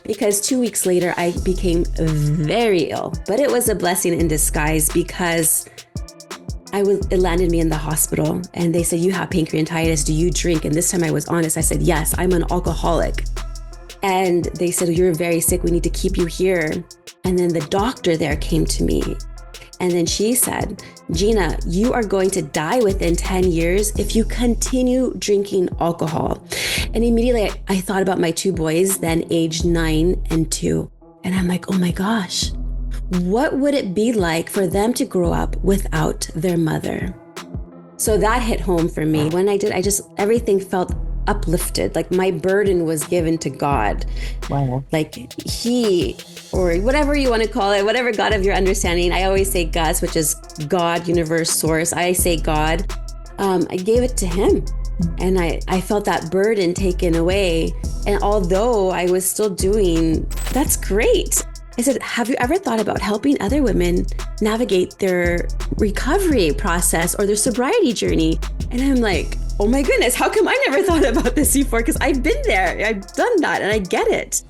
because 2 weeks later, I became very ill. But it was a blessing in disguise because it landed me in the hospital and they said, you have pancreatitis. Do you drink? And this time I was honest. I said, yes, I'm an alcoholic. And they said, you're very sick. We need to keep you here. And then the doctor there came to me. And then she said, Gina, you are going to die within 10 years if you continue drinking alcohol. And immediately I thought about my two boys, then aged 9 and 2. And I'm like, oh my gosh, what would it be like for them to grow up without their mother? So that hit home for me. When I did, everything felt uplifted. Like my burden was given to God. Wow. Like he, or whatever you want to call it, whatever God of your understanding. I always say Gus, which is God, universe, source. I say God. I gave it to him. And I felt that burden taken away. And although I was still doing, that's great. I said, have you ever thought about helping other women navigate their recovery process or their sobriety journey? And I'm like, oh my goodness, how come I never thought about this before? Because I've been there, I've done that, and I get it.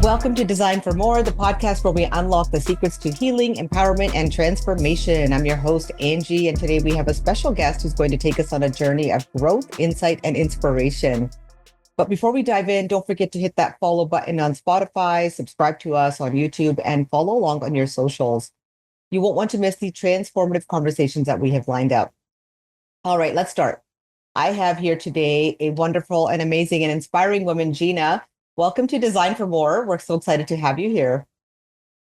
Welcome to Design for More, the podcast where we unlock the secrets to healing, empowerment, and transformation. I'm your host, Angie, and today we have a special guest who's going to take us on a journey of growth, insight, and inspiration. But before we dive in, don't forget to hit that follow button on Spotify, subscribe to us on YouTube, and follow along on your socials. You won't want to miss the transformative conversations that we have lined up. All right, let's start. I have here today a wonderful and amazing and inspiring woman, Gina. Welcome to Design for More. We're so excited to have you here.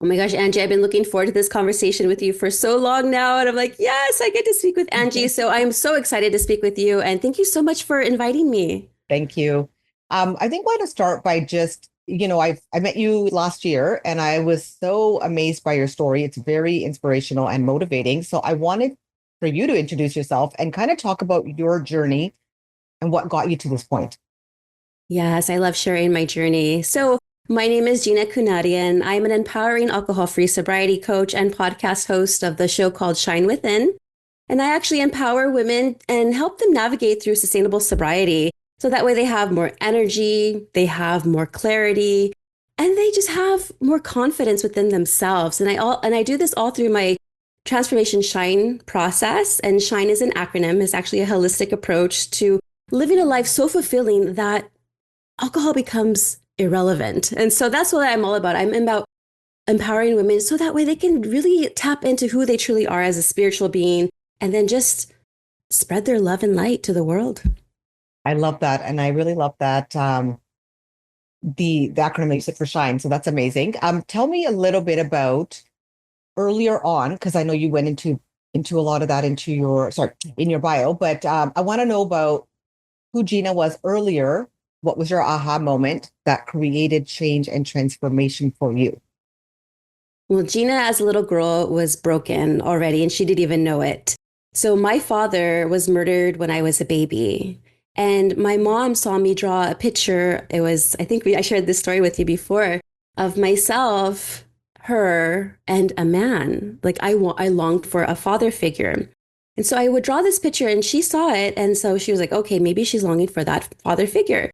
Oh my gosh, Angie, I've been looking forward to this conversation with you for so long now. And I'm like, yes, I get to speak with Angie. So I'm so excited to speak with you. And thank you so much for inviting me. Thank you. I think I want to start by just, I met you last year and I was so amazed by your story. It's very inspirational and motivating. So I wanted for you to introduce yourself and kind of talk about your journey and what got you to this point. Yes, I love sharing my journey. So my name is Gina Kunadian. I'm an empowering alcohol-free sobriety coach and podcast host of the show called Shine Within. And I actually empower women and help them navigate through sustainable sobriety. So that way they have more energy, they have more clarity, and they just have more confidence within themselves. And I do this all through my Transformation Shine process. And Shine is an acronym. It's actually a holistic approach to living a life so fulfilling that alcohol becomes irrelevant. And so that's what I'm all about. I'm about empowering women so that way they can really tap into who they truly are as a spiritual being and then just spread their love and light to the world. I love that. And I really love that, the acronym that you said for Shine. So that's amazing. Tell me a little bit about earlier on, because I know you went into a lot of that in your bio, but I want to know about who Gina was earlier. What was your aha moment that created change and transformation for you? Well, Gina, as a little girl, was broken already, and she didn't even know it. So my father was murdered when I was a baby. And my mom saw me draw a picture. It was, I shared this story with you before, of myself, her, and a man. Like I longed for a father figure. And so I would draw this picture and she saw it. And so she was like, okay, maybe she's longing for that father figure.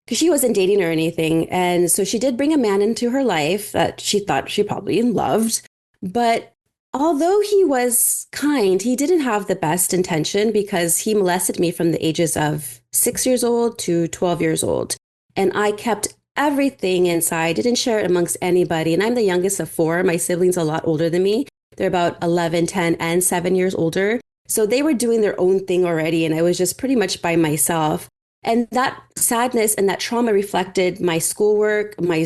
Because she wasn't dating or anything. And so she did bring a man into her life that she thought she probably loved. But although he was kind, he didn't have the best intention because he molested me from the ages of 6 years old to 12 years old. And I kept everything inside, didn't share it amongst anybody. And I'm the youngest of 4. My siblings are a lot older than me. They're about 11, 10, and 7 years older. So they were doing their own thing already. And I was just pretty much by myself. And that sadness and that trauma reflected my schoolwork, my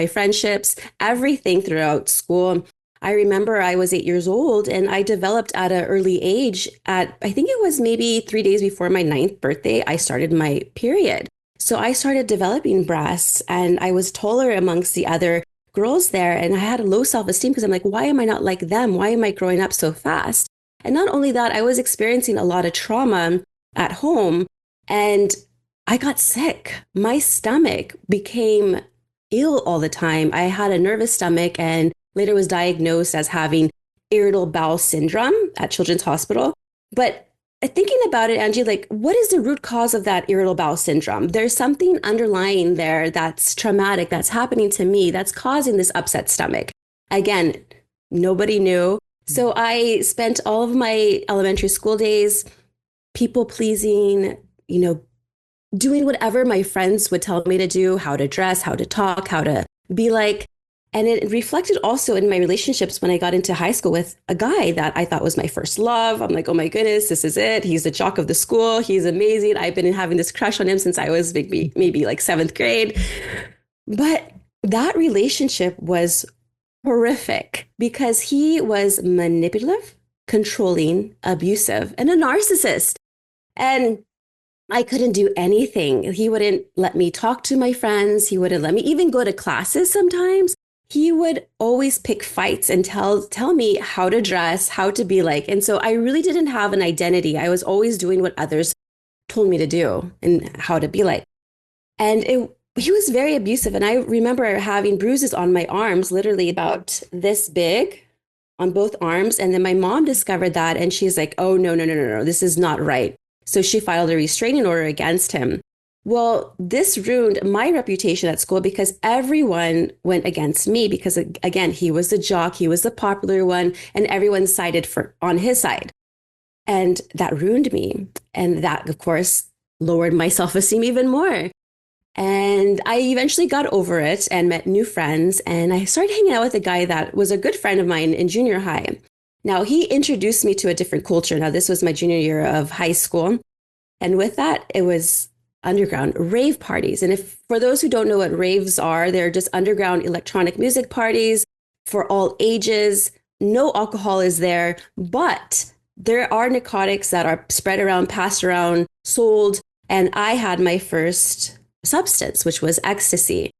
friendships, everything throughout school. I remember I was 8 years old and I developed at an early age I think it was maybe 3 days before my 9th birthday, I started my period. So I started developing breasts and I was taller amongst the other girls there. And I had a low self-esteem because I'm like, why am I not like them? Why am I growing up so fast? And not only that, I was experiencing a lot of trauma at home. And I got sick. My stomach became ill all the time. I had a nervous stomach and later was diagnosed as having irritable bowel syndrome at Children's Hospital. But thinking about it, Angie, like, what is the root cause of that irritable bowel syndrome? There's something underlying there that's traumatic, that's happening to me, that's causing this upset stomach. Again, nobody knew. So I spent all of my elementary school days people pleasing, doing whatever my friends would tell me to do, how to dress, how to talk, how to be like. And it reflected also in my relationships when I got into high school with a guy that I thought was my first love. I'm like, oh my goodness, this is it. He's the jock of the school. He's amazing. I've been having this crush on him since I was maybe like seventh grade. But that relationship was horrific because he was manipulative, controlling, abusive, and a narcissist. And I couldn't do anything. He wouldn't let me talk to my friends. He wouldn't let me even go to classes sometimes. He would always pick fights and tell me how to dress, how to be like. And so I really didn't have an identity. I was always doing what others told me to do and how to be like. And he was very abusive. And I remember having bruises on my arms, literally about this big on both arms. And then my mom discovered that and she's like, oh, no, no, no, no, no, this is not right. So she filed a restraining order against him. Well, this ruined my reputation at school because everyone went against me because, again, he was the jock, he was the popular one, and everyone sided on his side. And that ruined me. And that, of course, lowered my self-esteem even more. And I eventually got over it and met new friends. And I started hanging out with a guy that was a good friend of mine in junior high. Now, he introduced me to a different culture. Now, this was my junior year of high school. And with that, it was underground rave parties. And if for those who don't know what raves are, they're just underground electronic music parties for all ages. No alcohol is there, but there are narcotics that are spread around, passed around, sold. And I had my first substance, which was ecstasy.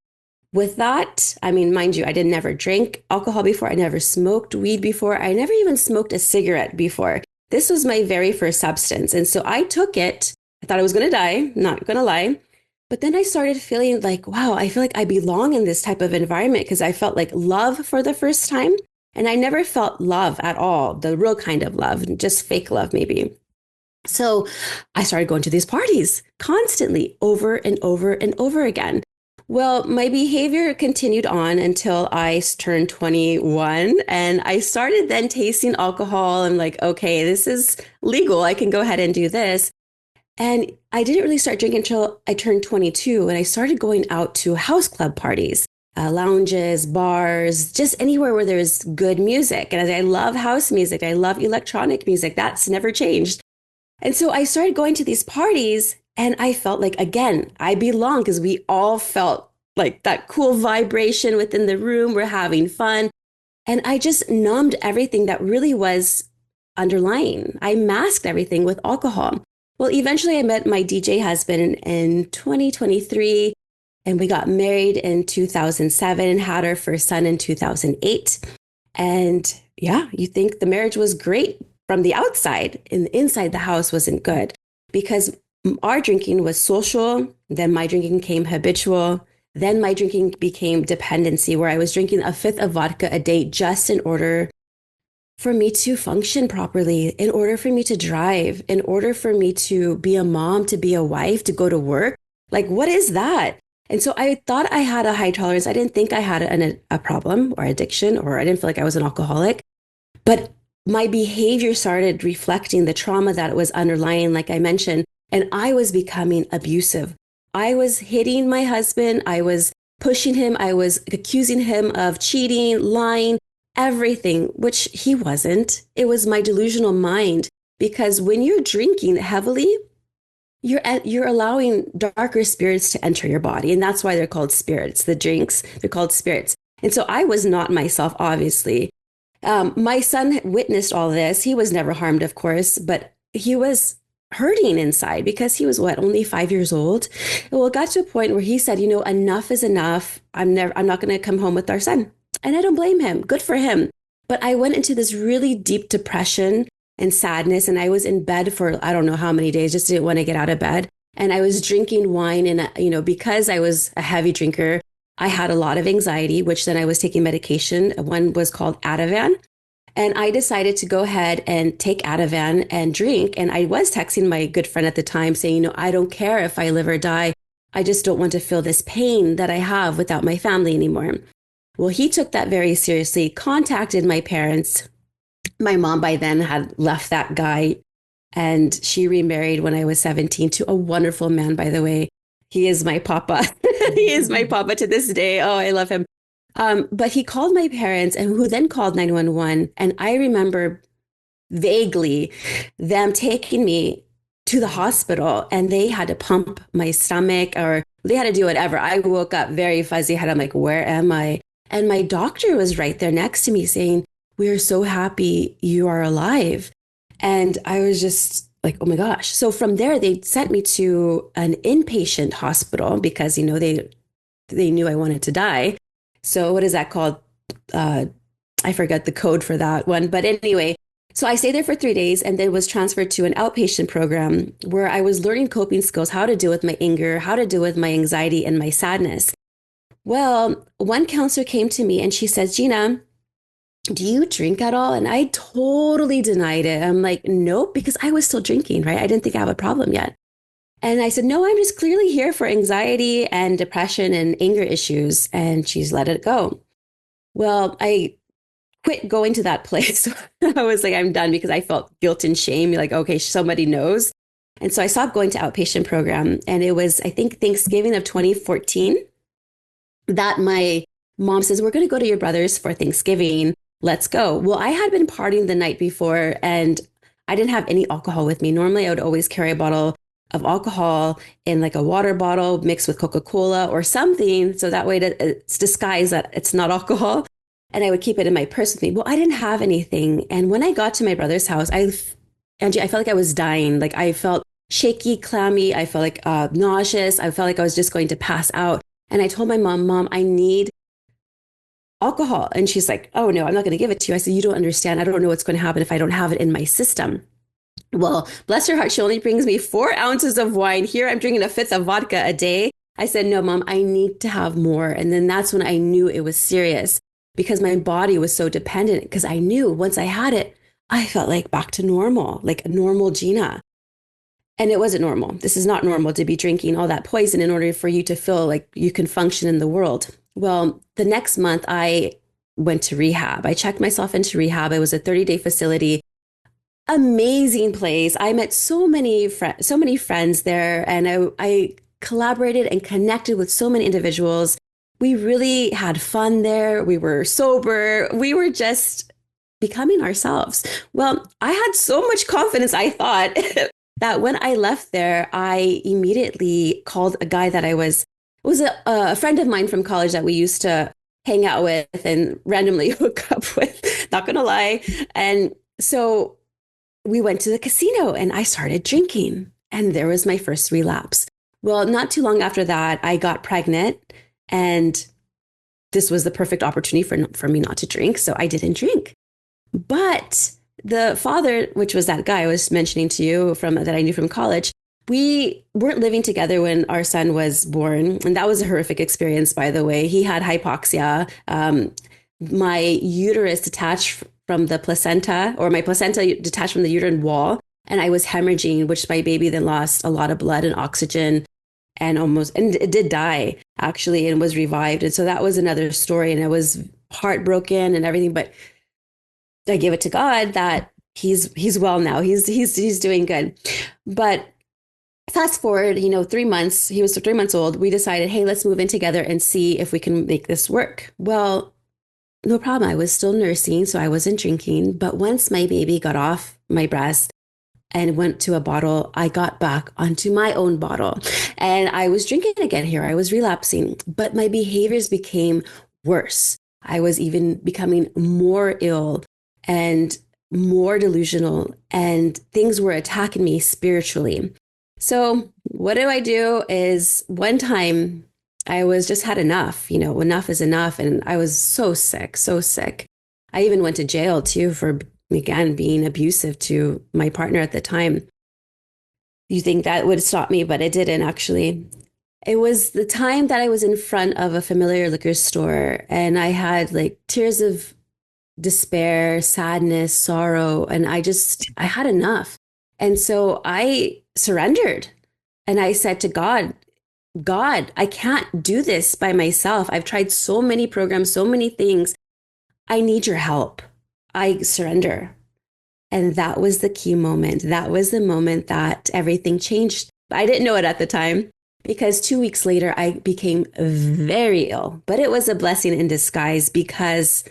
With that, I mean, mind you, I didn't never drink alcohol before. I never smoked weed before. I never even smoked a cigarette before. This was my very first substance. And so I took it. I thought I was going to die, not going to lie. But then I started feeling like, wow, I feel like I belong in this type of environment because I felt like love for the first time. And I never felt love at all, the real kind of love, just fake love maybe. So I started going to these parties constantly over and over and over again. Well, my behavior continued on until I turned 21 and I started then tasting alcohol. I'm like, okay, this is legal. I can go ahead and do this. And I didn't really start drinking until I turned 22 and I started going out to house club parties, lounges, bars, just anywhere where there's good music. And I love house music. I love electronic music. That's never changed. And so I started going to these parties and I felt like, again, I belong because we all felt like that cool vibration within the room. We're having fun. And I just numbed everything that really was underlying. I masked everything with alcohol. Well, eventually I met my DJ husband in 2023 and we got married in 2007 and had our first son in 2008. And yeah, you think the marriage was great from the outside, and the inside the house wasn't good because our drinking was social. Then my drinking became habitual. Then my drinking became dependency, where I was drinking a fifth of vodka a day just in order for me to function properly, in order for me to drive, in order for me to be a mom, to be a wife, to go to work. Like, what is that? And so I thought I had a high tolerance. I didn't think I had a problem or addiction, or I didn't feel like I was an alcoholic. But my behavior started reflecting the trauma that was underlying, like I mentioned, and I was becoming abusive. I was hitting my husband. I was pushing him. I was accusing him of cheating, lying, everything, which he wasn't. It was my delusional mind, because when you're drinking heavily, you're allowing darker spirits to enter your body. And that's why they're called spirits. The drinks, they're called spirits. And so I was not myself, obviously. My son witnessed all this. He was never harmed, of course, but he was hurting inside because he was only 5 years old. Well, it got to a point where he said, enough is enough. I'm not going to come home with our son. And I don't blame him. Good for him. But I went into this really deep depression and sadness. And I was in bed for, I don't know how many days, just didn't want to get out of bed. And I was drinking wine and, because I was a heavy drinker, I had a lot of anxiety, which then I was taking medication. One was called Ativan. And I decided to go ahead and take Ativan and drink. And I was texting my good friend at the time saying, I don't care if I live or die. I just don't want to feel this pain that I have without my family anymore. Well, he took that very seriously, contacted my parents. My mom by then had left that guy and she remarried when I was 17 to a wonderful man, by the way. He is my papa. He is my papa to this day. Oh, I love him. But he called my parents and who then called 911. And I remember vaguely them taking me to the hospital and they had to pump my stomach or they had to do whatever. I woke up very fuzzy head. I'm like, where am I? And my doctor was right there next to me saying, we are so happy you are alive. And I was just like, oh my gosh. So from there, they sent me to an inpatient hospital because, they knew I wanted to die. So what is that called? I forgot the code for that one. But anyway, so I stayed there for 3 days and then was transferred to an outpatient program where I was learning coping skills, how to deal with my anger, how to deal with my anxiety and my sadness. Well, one counselor came to me and she says, Gina, do you drink at all? And I totally denied it. I'm like, nope, because I was still drinking, right? I didn't think I have a problem yet. And I said, no, I'm just clearly here for anxiety and depression and anger issues. And she's let it go. Well, I quit going to that place. I was like, I'm done because I felt guilt and shame. Like, okay, somebody knows. And so I stopped going to outpatient program. And it was, I think, Thanksgiving of 2014 that my mom says, we're going to go to your brother's for Thanksgiving. Let's go. Well, I had been partying the night before and I didn't have any alcohol with me. Normally, I would always carry a bottle of alcohol in like a water bottle mixed with Coca-Cola or something. So that way it's disguised that it's not alcohol. And I would keep it in my purse with me. Well, I didn't have anything. And when I got to my brother's house, Angie, I felt like I was dying. Like I felt shaky, clammy. I felt like nauseous. I felt like I was just going to pass out. And I told my mom, I need alcohol. And she's like, oh no, I'm not going to give it to you. I said, you don't understand. I don't know what's going to happen if I don't have it in my system. Well, bless her heart, she only brings me 4 ounces of wine. Here I'm drinking a fifth of vodka a day. I said, no, Mom, I need to have more. And then that's when I knew it was serious because my body was so dependent because I knew once I had it, I felt like back to normal, like a normal Gina. And it wasn't normal. This is not normal to be drinking all that poison in order for you to feel like you can function in the world. Well, the next month I went to rehab. I checked myself into rehab. It was a 30-day facility. Amazing place. I met so many friends there, and I collaborated and connected with so many individuals. We really had fun there. We were sober. We were just becoming ourselves. Well, I had so much confidence, I thought, that when I left there, I immediately called a guy that it was a friend of mine from college that we used to hang out with and randomly hook up with, not gonna lie. And so we went to the casino and I started drinking and there was my first relapse. Well, not too long after that, I got pregnant and this was the perfect opportunity for me not to drink. So I didn't drink. But the father, which was that guy I was mentioning to you that I knew from college, we weren't living together when our son was born. And that was a horrific experience, by the way. He had hypoxia. My uterus detached from the placenta, or my placenta detached from the uterine wall. And I was hemorrhaging, which my baby then lost a lot of blood and oxygen and it did die actually and was revived. And so that was another story. And I was heartbroken and everything. But I give it to God that he's well now. He's doing good. But fast forward, 3 months, he was 3 months old. We decided, hey, let's move in together and see if we can make this work. Well, no problem. I was still nursing, so I wasn't drinking. But once my baby got off my breast and went to a bottle, I got back onto my own bottle. And I was drinking again here. I was relapsing, but my behaviors became worse. I was even becoming more ill and more delusional, and things were attacking me spiritually. So what do is one time I was just had enough, enough is enough. And I was so sick, so sick. I even went to jail too for, again, being abusive to my partner at the time. You think that would stop me, but it didn't actually. It was the time that I was in front of a familiar liquor store and I had like tears of despair, sadness, sorrow. And I had enough. And so I surrendered and I said to God, God, I can't do this by myself. I've tried so many programs, so many things. I need your help. I surrender. And that was the key moment. That was the moment that everything changed. I didn't know it at the time because 2 weeks later, I became very ill. But it was a blessing in disguise because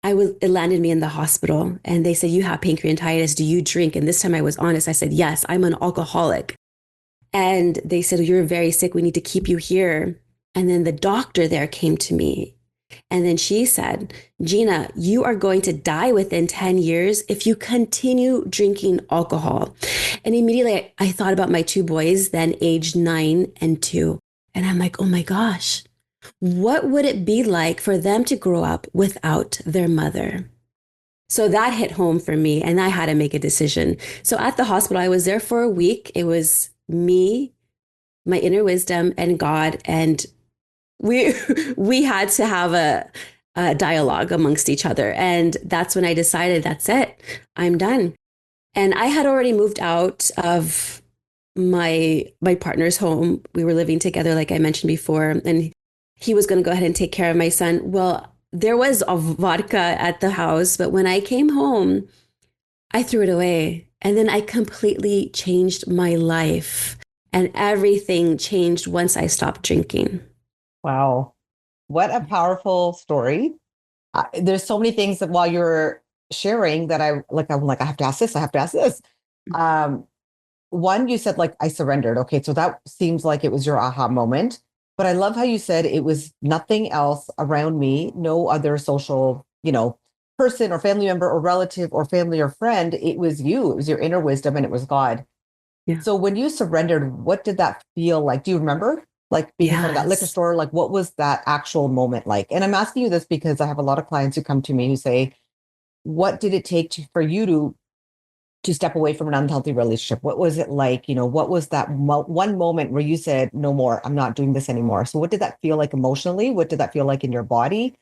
it landed me in the hospital and they said, you have pancreatitis. Do you drink? And this time I was honest. I said, yes, I'm an alcoholic. And they said, you're very sick. We need to keep you here. And then the doctor there came to me. And then she said, Gina, you are going to die within 10 years if you continue drinking alcohol. And immediately I thought about my two boys, then aged 9 and 2. And I'm like, oh my gosh, what would it be like for them to grow up without their mother? So that hit home for me and I had to make a decision. So at the hospital, I was there for a week. It was me, my inner wisdom, and God. And we we had to have a dialogue amongst each other. And that's when I decided, that's it. I'm done. And I had already moved out of my partner's home. We were living together, like I mentioned before, and he was going to go ahead and take care of my son. Well, there was a vodka at the house, but when I came home, I threw it away. And then I completely changed my life. And everything changed once I stopped drinking. Wow. What a powerful story. There's so many things that while you're sharing that I'm like, I have to ask this, I have to ask this. Um, One, you said like, I surrendered. Okay. So that seems like it was your aha moment, but I love how you said it was nothing else around me, no other social, person or family member or relative or family or friend. It was you, it was your inner wisdom and it was God. Yeah. So when you surrendered, what did that feel like? Do you remember? Like being in front of that liquor store, like what was that actual moment like? And I'm asking you this because I have a lot of clients who come to me who say, what did it take for you to step away from an unhealthy relationship? What was it like? What was that one moment where you said, no more, I'm not doing this anymore? So what did that feel like emotionally? What did that feel like in your body?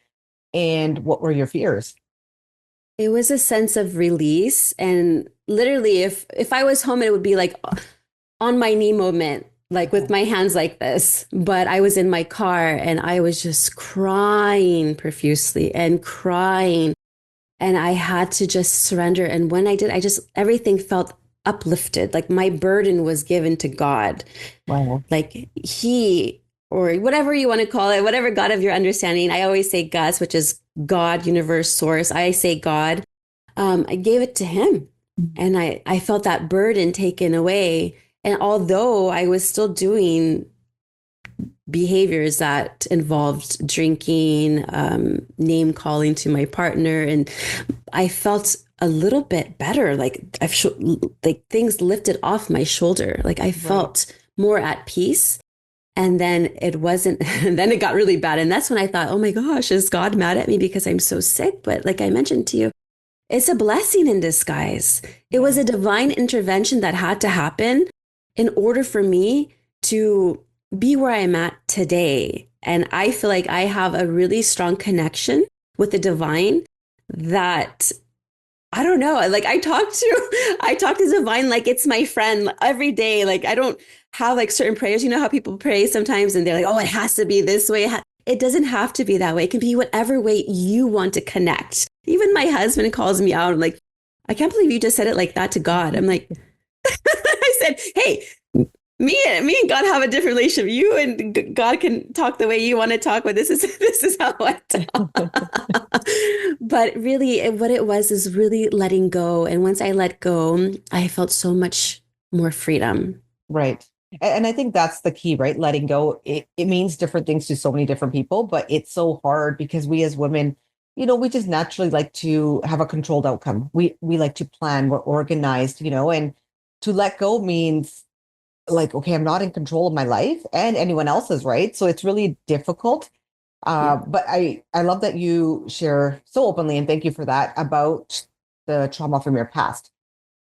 And what were your fears? It was a sense of release. And literally, if I was home, it would be like on my knee moment, like with my hands like this. But I was in my car and I was just crying profusely and crying. And I had to just surrender. And when I did, everything felt uplifted. Like my burden was given to God. Wow. Like He, or whatever you want to call it, whatever God of your understanding. I always say Gus, which is God, universe, source. I say God. I gave it to Him. And I felt that burden taken away. And although I was still doing behaviors that involved drinking, name calling to my partner, and I felt a little bit better. Like like things lifted off my shoulder. Like I felt more at peace. And then it wasn't, and then it got really bad. And that's when I thought, oh my gosh, is God mad at me because I'm so sick? But like I mentioned to you, it's a blessing in disguise. It was a divine intervention that had to happen in order for me to be where I'm at today. And I feel like I have a really strong connection with the divine that I don't know. Like I talk to divine like it's my friend every day. Like I don't have like certain prayers. You know how people pray sometimes and they're like, oh, it has to be this way. It doesn't have to be that way. It can be whatever way you want to connect. Even my husband calls me out. I'm like, I can't believe you just said it like that to God. I'm like, I said, hey, me and God have a different relationship. You and God can talk the way you want to talk, but this is how I talk. But really, what it was is really letting go. And once I let go, I felt so much more freedom. Right. And I think that's the key, right? Letting go. It means different things to so many different people, but it's so hard because we as women, we just naturally like to have a controlled outcome. We like to plan, we're organized, and to let go means like, okay, I'm not in control of my life and anyone else's, right? So it's really difficult. Yeah. But I love that you share so openly, and thank you for that, about the trauma from your past.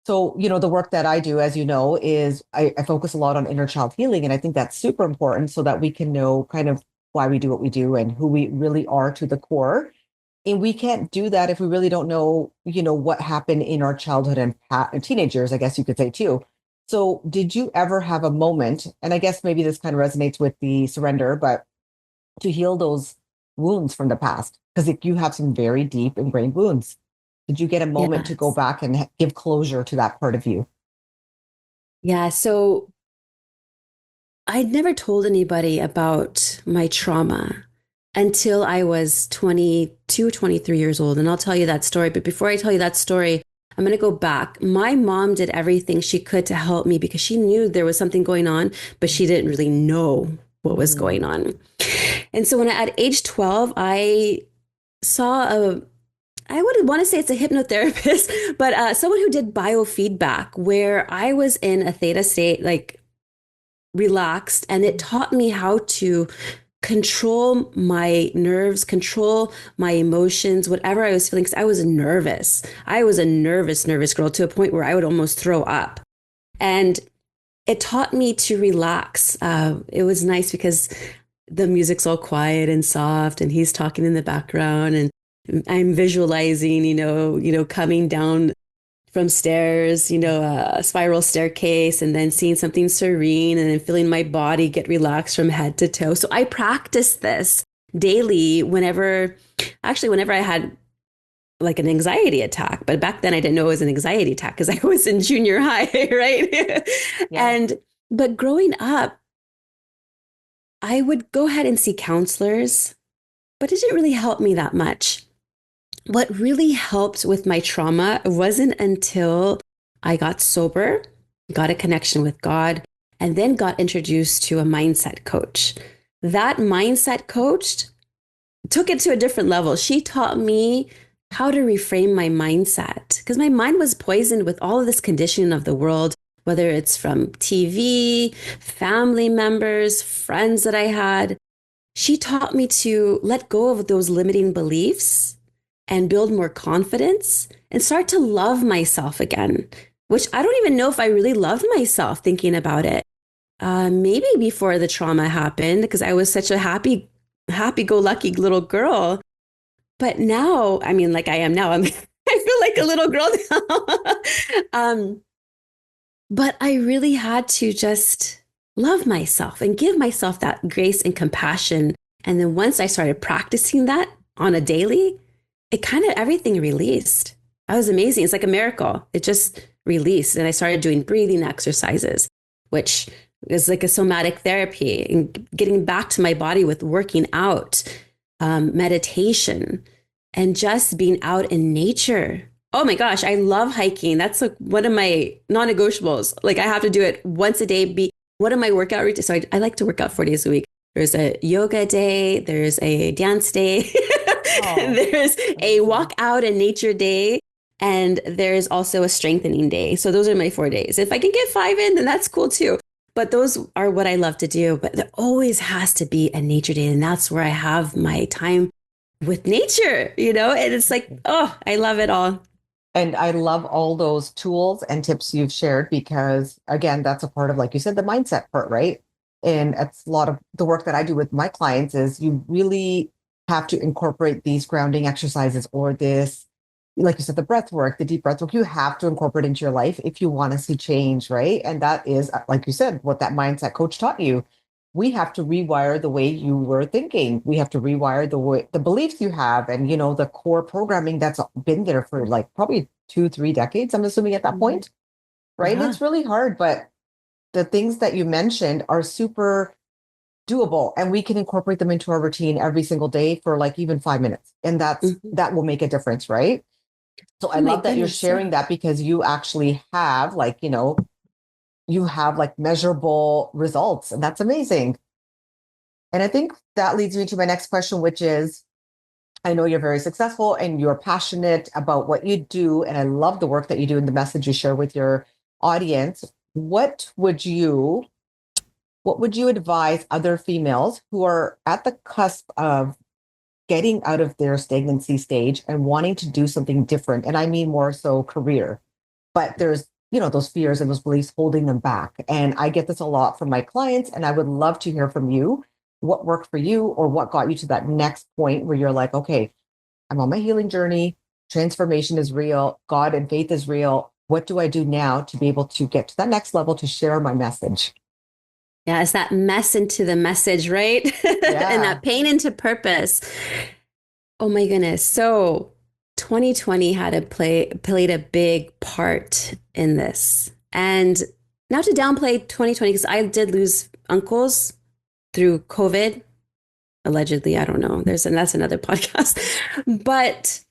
So, the work that I do, as you know, is I focus a lot on inner child healing. And I think that's super important so that we can know kind of why we do what we do and who we really are to the core. And we can't do that if we really don't know, what happened in our childhood and teenage years, I guess you could say too. So did you ever have a moment, and I guess maybe this kind of resonates with the surrender, but to heal those wounds from the past? Because you have some very deep ingrained wounds. Did you get a moment to go Yes. back and give closure to that part of you? Yeah. So I'd never told anybody about my trauma until I was 22, 23 years old. And I'll tell you that story. But before I tell you that story, I'm going to go back. My mom did everything she could to help me because she knew there was something going on, but she didn't really know what was Mm, going on. And so when at age 12, I saw I would want to say it's a hypnotherapist, but someone who did biofeedback where I was in a theta state, like relaxed, and it taught me how to control my nerves, control my emotions, whatever I was feeling. Because I was nervous. I was a nervous girl to a point where I would almost throw up. And it taught me to relax. It was nice because the music's all quiet and soft, and he's talking in the background, and I'm visualizing, coming down from stairs, a spiral staircase, and then seeing something serene and then feeling my body get relaxed from head to toe. So I practiced this daily whenever I had like an anxiety attack. But back then I didn't know it was an anxiety attack because I was in junior high, right? yeah. But growing up, I would go ahead and see counselors, but it didn't really help me that much. What really helped with my trauma wasn't until I got sober, got a connection with God, and then got introduced to a mindset coach. That mindset coach took it to a different level. She taught me how to reframe my mindset because my mind was poisoned with all of this conditioning of the world, whether it's from TV, family members, friends that I had. She taught me to let go of those limiting beliefs and build more confidence and start to love myself again, which I don't even know if I really loved myself thinking about it. Maybe before the trauma happened, because I was such a happy go lucky little girl. But now, I mean, like I am now, I feel like a little girl now. But I really had to just love myself and give myself that grace and compassion. And then once I started practicing that on a daily, it kind of everything released. That was amazing. It's like a miracle. It just released. And I started doing breathing exercises, which is like a somatic therapy and getting back to my body with working out, meditation, and just being out in nature. Oh my gosh, I love hiking. That's like one of my non-negotiables. Like I have to do it once a day. Be one of my workout routines. So I like to work out 4 days a week. There's a yoga day, there's a dance day, Oh, there's a amazing. walk out and nature day, and there's also a strengthening day. So those are my 4 days. If I can get five in, then that's cool too. But those are what I love to do. But there always has to be a nature day. And that's where I have my time with nature, And it's like, oh, I love it all. And I love all those tools and tips you've shared because, again, that's a part of, like you said, the mindset part, right? And it's a lot of the work that I do with my clients is you really have to incorporate these grounding exercises or this, like you said, the breath work, the deep breath work, you have to incorporate into your life if you want to see change, right? And that is, like you said, what that mindset coach taught you. We have to rewire the way you were thinking. We have to rewire the way the beliefs you have and the core programming that's been there for like probably 2, 3 decades, I'm assuming at that Mhm. point, right? Yeah. It's really hard, but the things that you mentioned are super doable and we can incorporate them into our routine every single day for like even 5 minutes. And Mhm. that will make a difference, right? So I Oh my love that you're goodness. Yeah. sharing that because you actually have like, you have like measurable results and that's amazing. And I think that leads me to my next question, which is I know you're very successful and you're passionate about what you do. And I love the work that you do and the message you share with your audience. What would you advise other females who are at the cusp of getting out of their stagnancy stage and wanting to do something different? And I mean more so career, but there's those fears and those beliefs holding them back. And I get this a lot from my clients, and I would love to hear from you. What worked for you, or what got you to that next point where you're like, okay, I'm on my healing journey. Transformation is real. God and faith is real. What do I do now to be able to get to that next level to share my message? Yeah, it's that mess into the message, right? And Yeah. that pain into purpose. Oh my goodness. So 2020 played a big part in this. And not to downplay 2020, because I did lose uncles through COVID, allegedly. I don't know. That's another podcast. But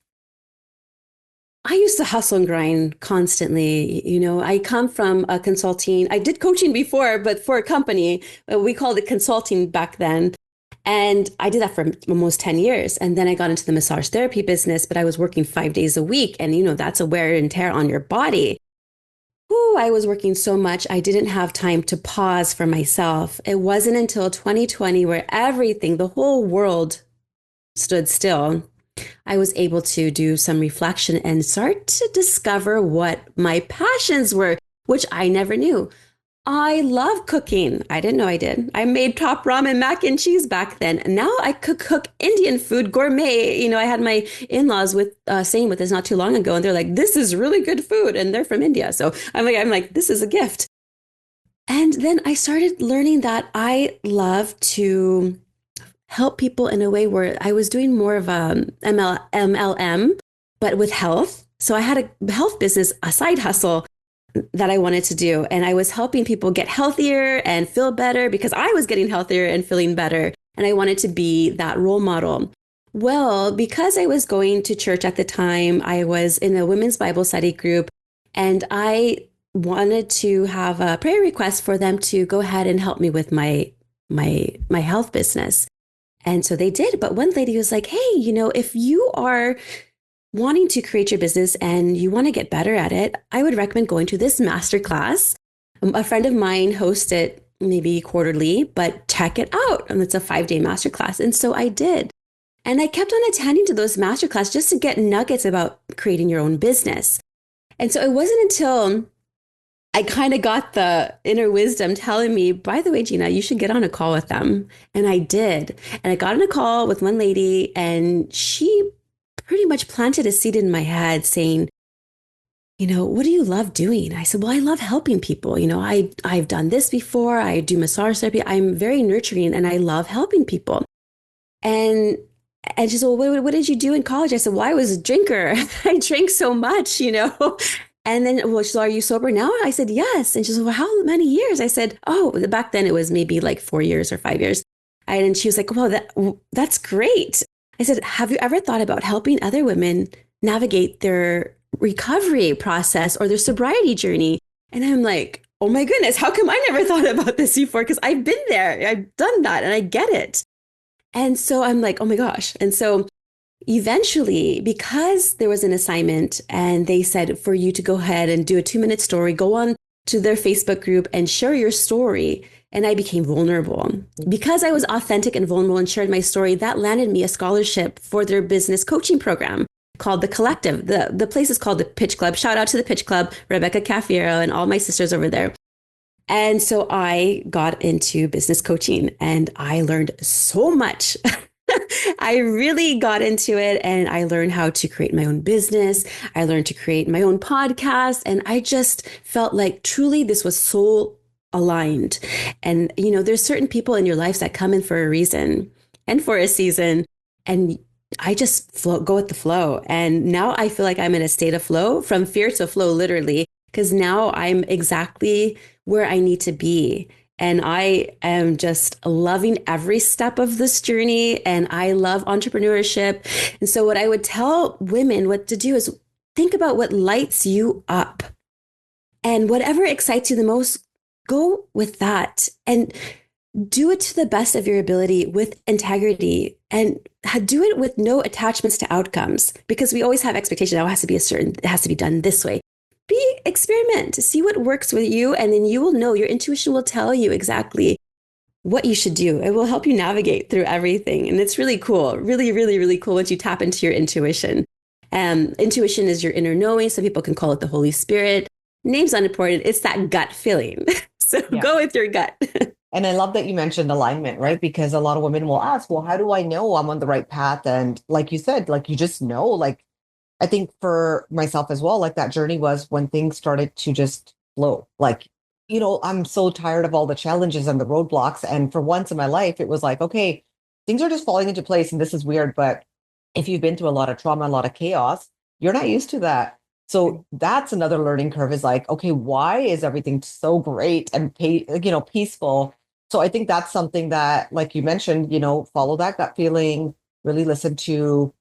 I used to hustle and grind constantly. I come from a consulting. I did coaching before, but for a company. We called it consulting back then. And I did that for almost 10 years. And then I got into the massage therapy business, but I was working 5 days a week. And, that's a wear and tear on your body. Ooh, I was working so much. I didn't have time to pause for myself. It wasn't until 2020 where the whole world stood still. I was able to do some reflection and start to discover what my passions were, which I never knew. I love cooking. I didn't know I did. I made top ramen mac and cheese back then. And now I could cook Indian food, gourmet. I had my in-laws saying with this not too long ago, and they're like, "This is really good food," and they're from India. So I'm like, this is a gift. And then I started learning that I love to help people in a way where I was doing more of MLM, but with health. So I had a health business, a side hustle that I wanted to do. And I was helping people get healthier and feel better because I was getting healthier and feeling better. And I wanted to be that role model. Well, because I was going to church at the time, I was in a women's Bible study group, and I wanted to have a prayer request for them to go ahead and help me with my health business. And so they did. But one lady was like, "Hey, if you are wanting to create your business and you want to get better at it, I would recommend going to this masterclass. A friend of mine hosts it maybe quarterly, but check it out. And it's a 5-day masterclass." And so I did. And I kept on attending to those masterclass just to get nuggets about creating your own business. And so it wasn't until I kind of got the inner wisdom telling me, "By the way, Gina, you should get on a call with them." And I did. And I got on a call with one lady, and she pretty much planted a seed in my head saying, "What do you love doing?" I said, "Well, I love helping people. I've done this before. I do massage therapy. I'm very nurturing and I love helping people." And she said, "Well, what did you do in college?" I said, "Well, I was a drinker. I drank so much. And then, well, she said, "Are you sober now?" I said, "Yes." And she said, "Well, how many years?" I said, "Oh, back then it was maybe like 4 years or 5 years." And she was like, "Well, that's great." I said, "Have you ever thought about helping other women navigate their recovery process or their sobriety journey?" And I'm like, "Oh my goodness, how come I never thought about this before?" Because I've been there, I've done that, and I get it. And so I'm like, oh my gosh. And so eventually, because there was an assignment and they said for you to go ahead and do a 2-minute story, go on to their Facebook group and share your story. And I became vulnerable. Because I was authentic and vulnerable and shared my story, that landed me a scholarship for their business coaching program called The Collective. The place is called the Pitch Club. Shout out to the Pitch Club, Rebecca Cafiero and all my sisters over there. And so I got into business coaching and I learned so much. I really got into it and I learned how to create my own business. I learned to create my own podcast. And I just felt like truly this was soul aligned. And, there's certain people in your lives that come in for a reason and for a season. And I just go with the flow. And now I feel like I'm in a state of flow, from fear to flow, literally, because now I'm exactly where I need to be. And I am just loving every step of this journey. And I love entrepreneurship. And so what I would tell women what to do is think about what lights you up. And whatever excites you the most, go with that. And do it to the best of your ability with integrity. And do it with no attachments to outcomes. Because we always have expectations. It has to be done this way. Experiment to see what works with you, and then you will know. Your intuition will tell you exactly what you should do. It will help you navigate through everything, and it's really cool. Really, really, really cool once you tap into your intuition. Intuition is your inner knowing. Some people can call it the Holy Spirit. Name's unimportant. It's that gut feeling. So Yeah. go with your gut. And I love that you mentioned alignment, right? Because a lot of women will ask, well, how do I know I'm on the right path? And like you said, like you just know, like I think for myself as well, like that journey was when things started to just flow. Like, I'm so tired of all the challenges and the roadblocks. And for once in my life, it was like, okay, things are just falling into place. And this is weird. But if you've been through a lot of trauma, a lot of chaos, you're not used to that. So that's another learning curve is like, okay, why is everything so great and peaceful? So I think that's something that, like you mentioned, follow that gut feeling, really listen to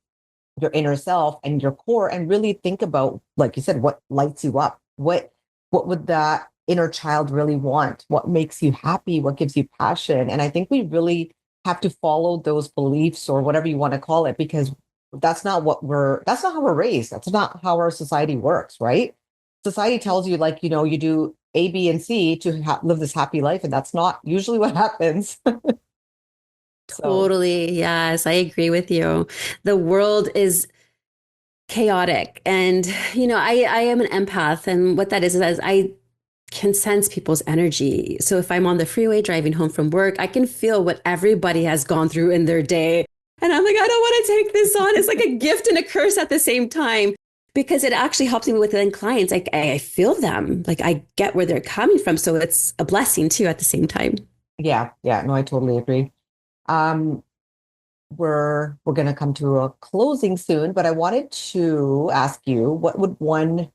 your inner self and your core and really think about, like you said, what lights you up, what would that inner child really want, what makes you happy, what gives you passion. And I think we really have to follow those beliefs or whatever you want to call it, because that's not how we're raised, that's not how our society works, right? Society tells you, like, you do A, B, and C to live this happy life, and that's not usually what happens. So Totally. Yes, I agree with you. The world is chaotic. And, I am an empath. And what that is I can sense people's energy. So if I'm on the freeway driving home from work, I can feel what everybody has gone through in their day. And I'm like, I don't want to take this on. It's like a gift and a curse at the same time, because it actually helps me with clients. I feel them, like I get where they're coming from. So it's a blessing too at the same time. yeah, no, I totally agree. Um, we're going to come to a closing soon, but I wanted to ask you, what would one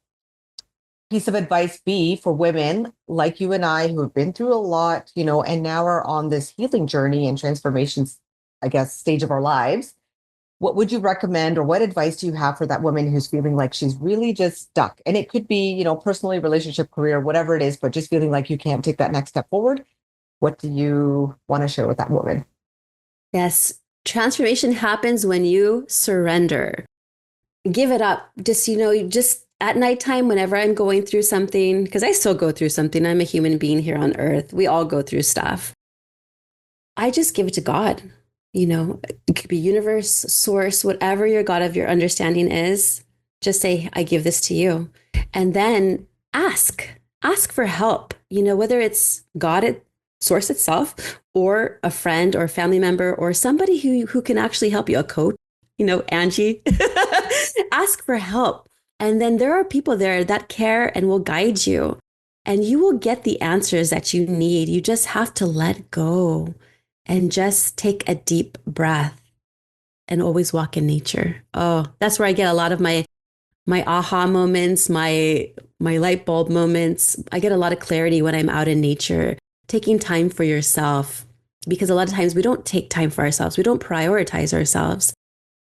piece of advice be for women like you and I who have been through a lot, and now are on this healing journey and transformations, I guess, stage of our lives? What would you recommend, or what advice do you have for that woman who's feeling like she's really just stuck? And it could be, personally, relationship, career, whatever it is, but just feeling like you can't take that next step forward. What do you want to share with that woman? Yes. Transformation happens when you surrender. Give it up. Just at nighttime, whenever I'm going through something, because I still go through something, I'm a human being here on earth. We all go through stuff. I just give it to God. It could be universe, source, whatever your God of your understanding is. Just say, I give this to you. And then ask for help, whether it's God, source itself, or a friend or family member or somebody who can actually help you, a coach, Angie. Ask for help. And then there are people there that care and will guide you. And you will get the answers that you need. You just have to let go and just take a deep breath and always walk in nature. Oh, that's where I get a lot of my aha moments, my light bulb moments. I get a lot of clarity when I'm out in nature, taking time for yourself, because a lot of times we don't take time for ourselves. We don't prioritize ourselves.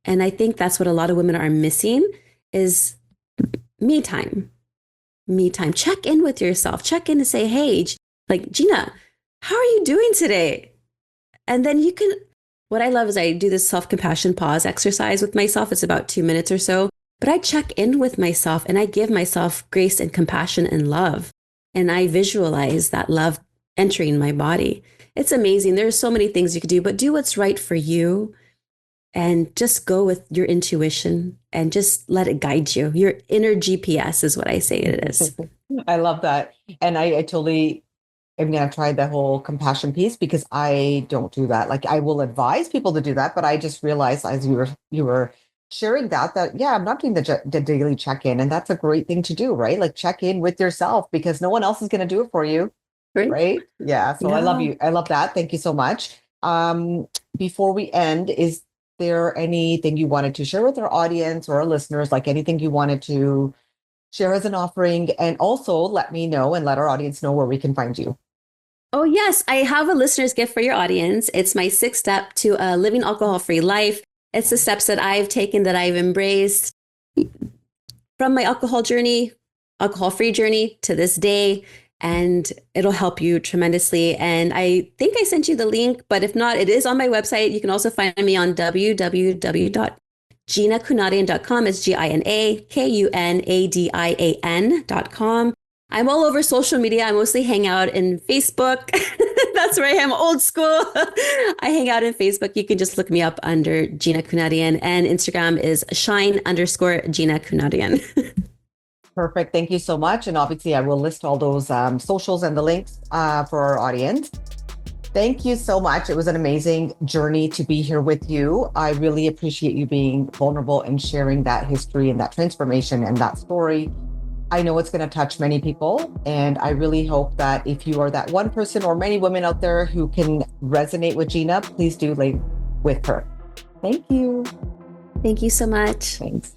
And I think that's what a lot of women are missing is me time. Me time. Check in with yourself. Check in and say, hey, like, Gina, how are you doing today? And then what I love is I do this self-compassion pause exercise with myself. It's about 2 minutes or so, but I check in with myself and I give myself grace and compassion and love. And I visualize that love entering my body. It's amazing. There's so many things you could do, but do what's right for you and just go with your intuition and just let it guide you. Your inner GPS is what I say it is. I love that. And I totally am going to try the whole compassion piece, because I don't do that. Like, I will advise people to do that, but I just realized as you were sharing that yeah, I'm not doing the daily check-in, and that's a great thing to do, right? Like, check in with yourself, because no one else is going to do it for you. Right? Yeah. So I love you. I love that. Thank you so much. Before we end, is there anything you wanted to share with our audience or our listeners, like anything you wanted to share as an offering? And also let me know and let our audience know where we can find you. Oh, yes. I have a listener's gift for your audience. It's my 6th step to a living alcohol-free life. It's the steps that I've taken, that I've embraced from my alcohol-free journey to this day. And it'll help you tremendously. And I think I sent you the link, but if not, it is on my website. You can also find me on www.ginakunadian.com. It's GinaKunadian.com. I'm all over social media. I mostly hang out in Facebook. That's where I am, old school. I hang out in Facebook. You can just look me up under Gina Kunadian, and Instagram is shine_Gina Kunadian. Perfect. Thank you so much. And obviously, I will list all those socials and the links for our audience. Thank you so much. It was an amazing journey to be here with you. I really appreciate you being vulnerable and sharing that history and that transformation and that story. I know it's going to touch many people. And I really hope that if you are that one person or many women out there who can resonate with Gina, please do link with her. Thank you. Thank you so much. Thanks.